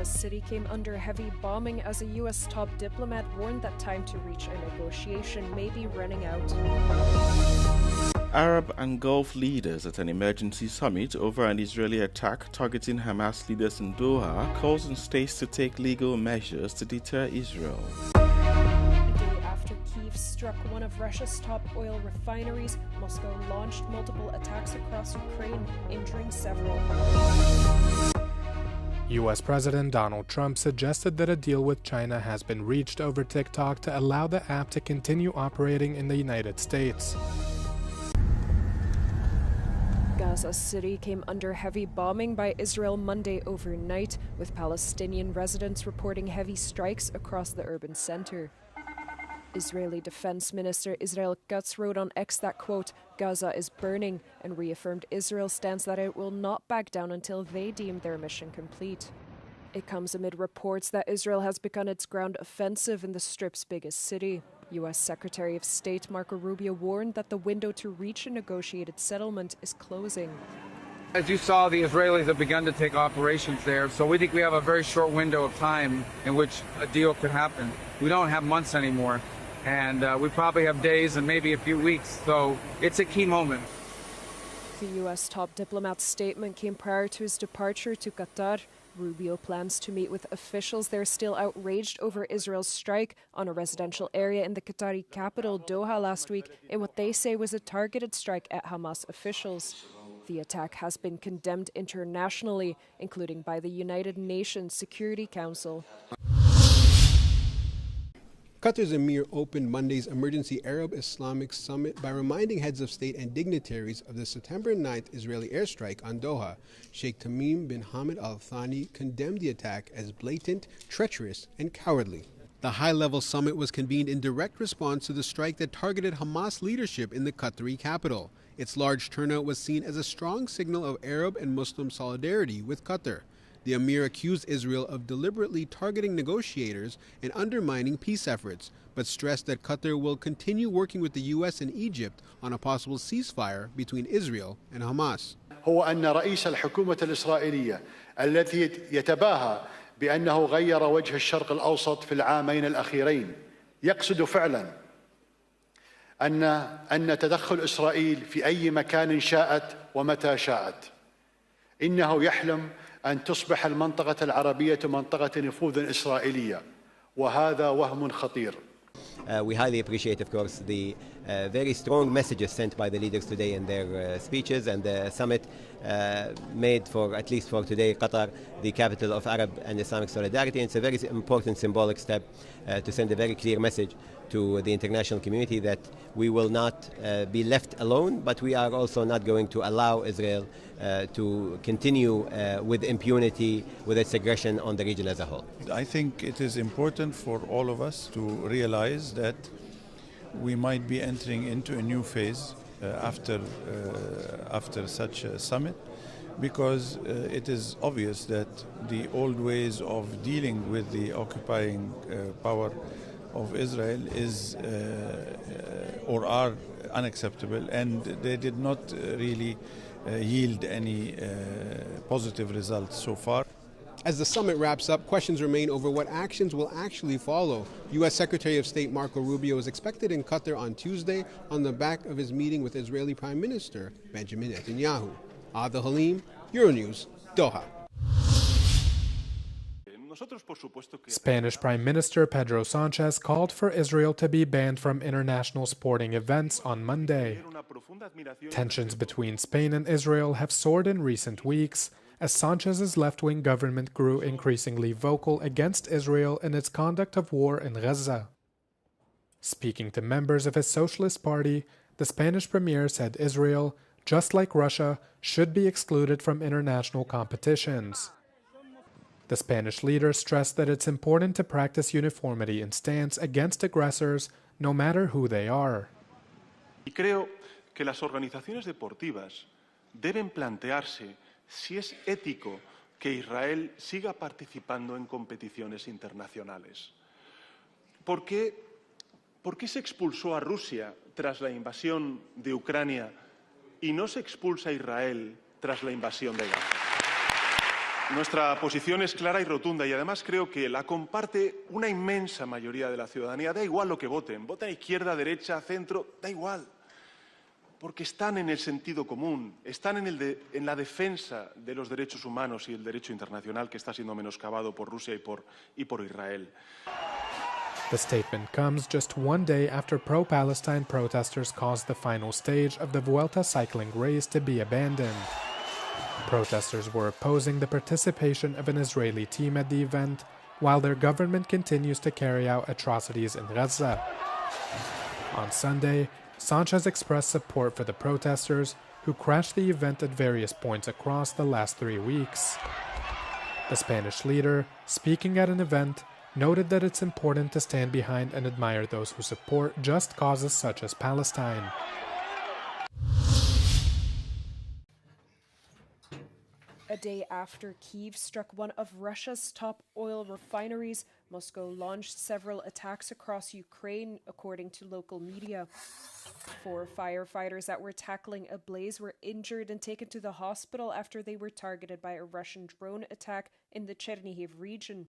Gaza City came under heavy bombing as a U.S. top diplomat warned that time to reach a negotiation may be running out. Arab and Gulf leaders at an emergency summit over an Israeli attack targeting Hamas leaders in Doha calls on states to take legal measures to deter Israel. A day after Kyiv struck one of Russia's top oil refineries, Moscow launched multiple attacks across Ukraine, injuring several. U.S. President Donald Trump suggested that a deal with China has been reached over TikTok to allow the app to continue operating in the United States. Gaza City came under heavy bombing by Israel Monday overnight, with Palestinian residents reporting heavy strikes across the urban center. Israeli Defense Minister Israel Katz wrote on X that, quote, Gaza is burning, and reaffirmed Israel's stance that it will not back down until they deem their mission complete. It comes amid reports that Israel has begun its ground offensive in the Strip's biggest city. U.S. Secretary of State Marco Rubio warned that the window to reach a negotiated settlement is closing. As you saw, the Israelis have begun to take operations there, so we think we have a very short window of time in which a deal could happen. We don't have months anymore, and we probably have days and maybe a few weeks, so it's a key moment. The U.S. top diplomat's statement came prior to his departure to Qatar. Rubio plans to meet with officials there still outraged over Israel's strike on a residential area in the Qatari capital, Doha, last week, in what they say was a targeted strike at Hamas officials. The attack has been condemned internationally, including by the United Nations Security Council. Qatar's Emir opened Monday's emergency Arab-Islamic summit by reminding heads of state and dignitaries of the September 9th Israeli airstrike on Doha. Sheikh Tamim bin Hamad Al Thani condemned the attack as blatant, treacherous, and cowardly. The high-level summit was convened in direct response to the strike that targeted Hamas leadership in the Qatari capital. Its large turnout was seen as a strong signal of Arab and Muslim solidarity with Qatar. The Emir accused Israel of deliberately targeting negotiators and undermining peace efforts, but stressed that Qatar will continue working with the U.S. and Egypt on a possible ceasefire between Israel and Hamas. هو أن رئيس الحكومة الإسرائيلية الذي يتباهى بأنه غير وجه الشرق الأوسط في العامين الأخيرين يقصد فعلا أن تدخل إسرائيل في أي مكان شاءت ومتى شاءت. إنه يحلم أن تصبح المنطقة العربية منطقة نفوذ إسرائيلية وهذا وهم خطير. We highly appreciate, of course, the very strong messages sent by the leaders today in their speeches, and the summit made for, at least for today, Qatar the capital of Arab and Islamic solidarity. And it's a very important symbolic step to send a very clear message to the international community that we will not be left alone, but we are also not going to allow Israel to continue with impunity with its aggression on the region as a whole. I think it is important for all of us to realize that we might be entering into a new phase after such a summit, because it is obvious that the old ways of dealing with the occupying power of Israel is or are unacceptable, and they did not really yield any positive results so far. As the summit wraps up, questions remain over what actions will actually follow. U.S. Secretary of State Marco Rubio is expected in Qatar on Tuesday on the back of his meeting with Israeli Prime Minister Benjamin Netanyahu. Adil Halim, Euronews, Doha. Spanish Prime Minister Pedro Sanchez called for Israel to be banned from international sporting events on Monday. Tensions between Spain and Israel have soared in recent weeks, as Sanchez's left-wing government grew increasingly vocal against Israel in its conduct of war in Gaza. Speaking to members of his Socialist Party, the Spanish premier said Israel, just like Russia, should be excluded from international competitions. The Spanish leader stressed that it's important to practice uniformity in stance against aggressors, no matter who they are. Y creo que las organizaciones deportivas deben plantearse si es ético que Israel siga participando en competiciones internacionales. ¿Por qué se expulsó a Rusia tras la invasión de Ucrania y no se expulsa a Israel tras la invasión de Gaza? Nuestra posición es clara y rotunda y además creo que la comparte una inmensa mayoría de la ciudadanía. Da igual lo que voten, voten izquierda, derecha, centro, da igual. Porque están en el sentido común, están en la defensa de los derechos humanos y el derecho internacional que está siendo menoscabado por Rusia y por Israel. The statement comes just one day after pro-Palestine protesters caused the final stage of the Vuelta cycling race to be abandoned. Protesters were opposing the participation of an Israeli team at the event, while their government continues to carry out atrocities in Gaza. On Sunday, Sanchez expressed support for the protesters, who crashed the event at various points across the last 3 weeks. The Spanish leader, speaking at an event, noted that it's important to stand behind and admire those who support just causes such as Palestine. A day after Kyiv struck one of Russia's top oil refineries, Moscow launched several attacks across Ukraine, according to local media. 4 firefighters that were tackling a blaze were injured and taken to the hospital after they were targeted by a Russian drone attack in the Chernihiv region.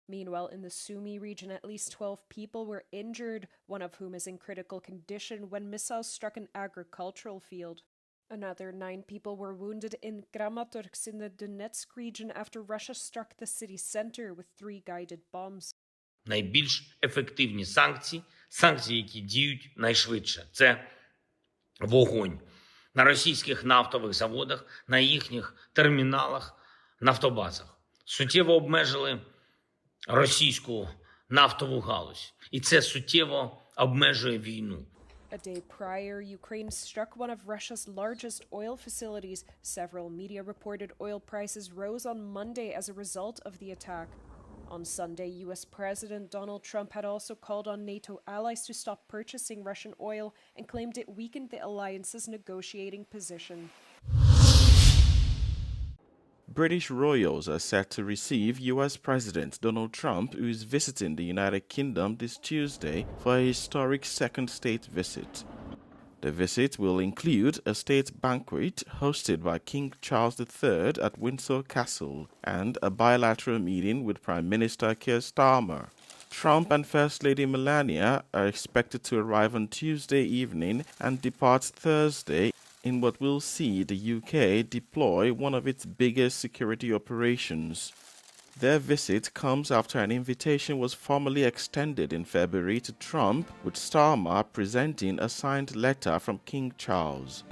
Meanwhile, in the Sumy region, at least 12 people were injured, one of whom is in critical condition when missiles struck an agricultural field. Another 9 people were wounded in Kramatorsk in the Donetsk region after Russia struck the city center with 3 guided bombs. Найбільш ефективні санкції, які діють найшвидше, це вогонь на російських нафтових заводах, на їхніх терміналах, нафтобазах. Суттєво обмежили російську нафтову галузь, і це суттєво обмежує війну. A day prior, Ukraine struck one of Russia's largest oil facilities. Several media reported oil prices rose on Monday as a result of the attack. On Sunday, US President Donald Trump had also called on NATO allies to stop purchasing Russian oil and claimed it weakened the alliance's negotiating position. British royals are set to receive US President Donald Trump, who is visiting the United Kingdom this Tuesday for a historic second state visit. The visit will include a state banquet hosted by King Charles III at Windsor Castle and a bilateral meeting with Prime Minister Keir Starmer. Trump and First Lady Melania are expected to arrive on Tuesday evening and depart Thursday in what will see the UK deploy one of its biggest security operations. Their visit comes after an invitation was formally extended in February to Trump, with Starmer presenting a signed letter from King Charles.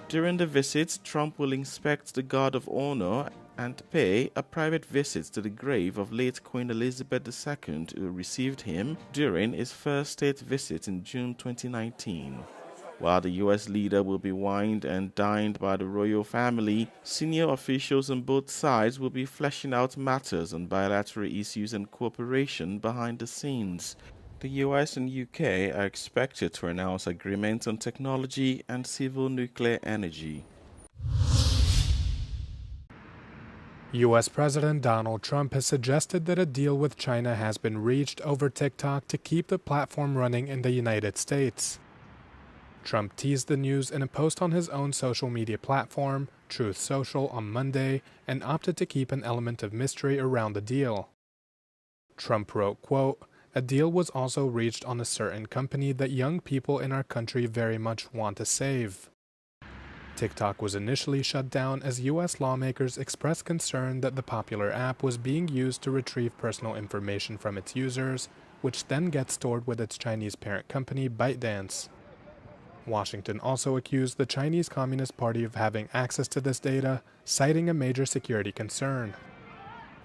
During the visit, Trump will inspect the Guard of Honor and pay a private visit to the grave of late Queen Elizabeth II, who received him during his first state visit in June 2019. While the U.S. leader will be wined and dined by the royal family, senior officials on both sides will be fleshing out matters on bilateral issues and cooperation behind the scenes. The U.S. and U.K. are expected to announce agreements on technology and civil nuclear energy. U.S. President Donald Trump has suggested that a deal with China has been reached over TikTok to keep the platform running in the United States. Trump teased the news in a post on his own social media platform, Truth Social, on Monday, and opted to keep an element of mystery around the deal. Trump wrote, quote, "A deal was also reached on a certain company that young people in our country very much want to save." TikTok was initially shut down as U.S. lawmakers expressed concern that the popular app was being used to retrieve personal information from its users, which then gets stored with its Chinese parent company ByteDance. Washington also accused the Chinese Communist Party of having access to this data, citing a major security concern.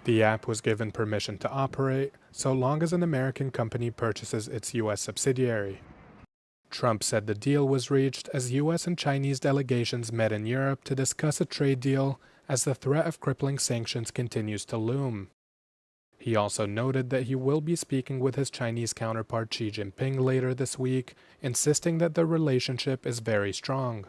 The app was given permission to operate, so long as an American company purchases its U.S. subsidiary. Trump said the deal was reached as U.S. and Chinese delegations met in Europe to discuss a trade deal as the threat of crippling sanctions continues to loom. He also noted that he will be speaking with his Chinese counterpart Xi Jinping later this week, insisting that the relationship is very strong.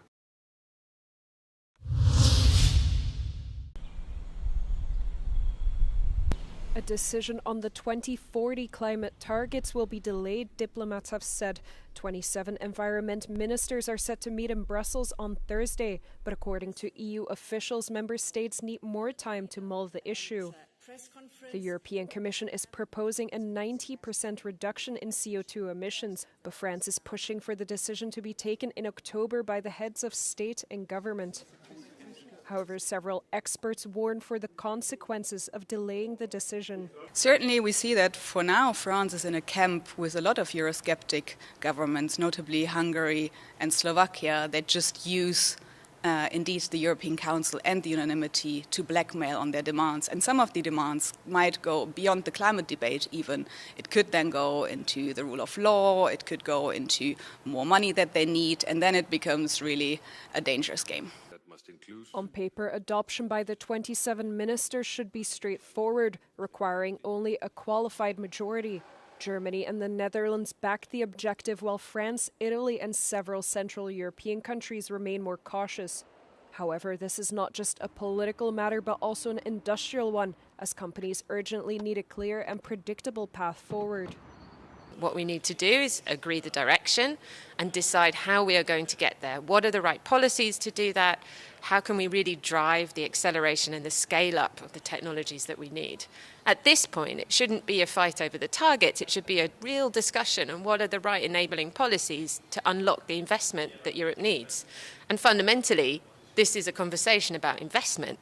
A decision on the 2040 climate targets will be delayed, diplomats have said. 27 environment ministers are set to meet in Brussels on Thursday, but according to EU officials, member states need more time to mull the issue. The European Commission is proposing a 90% reduction in CO2 emissions, but France is pushing for the decision to be taken in October by the heads of state and government. However, several experts warn for the consequences of delaying the decision. Certainly, we see that for now, France is in a camp with a lot of Eurosceptic governments, notably Hungary and Slovakia, that just use indeed the European Council and the unanimity to blackmail on their demands. And some of the demands might go beyond the climate debate even. It could then go into the rule of law, it could go into more money that they need, and then it becomes really a dangerous game. On paper, adoption by the 27 ministers should be straightforward, requiring only a qualified majority. Germany and the Netherlands back the objective, while France, Italy and several Central European countries remain more cautious. However, this is not just a political matter but also an industrial one, as companies urgently need a clear and predictable path forward. What we need to do is agree the direction and decide how we are going to get there. What are the right policies to do that? How can we really drive the acceleration and the scale-up of the technologies that we need? At this point, it shouldn't be a fight over the targets. It should be a real discussion on what are the right enabling policies to unlock the investment that Europe needs. And fundamentally, this is a conversation about investment.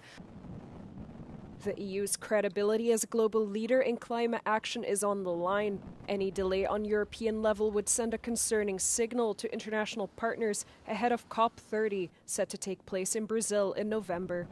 The EU's credibility as a global leader in climate action is on the line. Any delay on European level would send a concerning signal to international partners ahead of COP30, set to take place in Brazil in November.